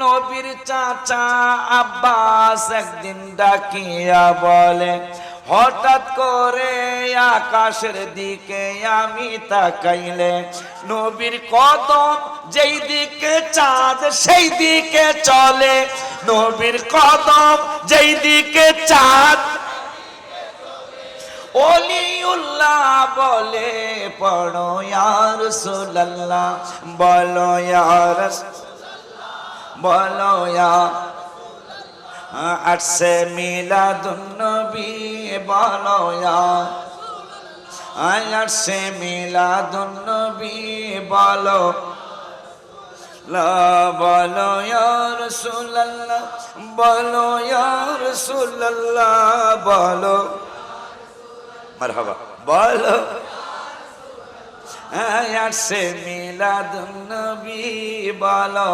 নবীর চাচা আব্বাস একদিন ডাকিয়া বলে, হঠাৎ করে আকাশের দিকে আমি তাকাইলে নবীর কদম যেই দিকে চাঁদ সেই দিকে চলে। নবীর কদম যেই দিকে চাঁদ, ওলিউল্লাহ বলে পড়ো ইয়া রাসূলুল্লাহ, বলো ইয়া রাসূলুল্লাহ, বলো ইয়া আরশে মিলাদুন নবী, বলো ইয়া আরশে মিলাদুন নবী, বলো বলো ইয়া রাসূলুল্লাহ, বলো ইয়া রাসূলুল্লাহ, বলো মারহাবা, বলো আরশে মিলাদুন নবী, বলো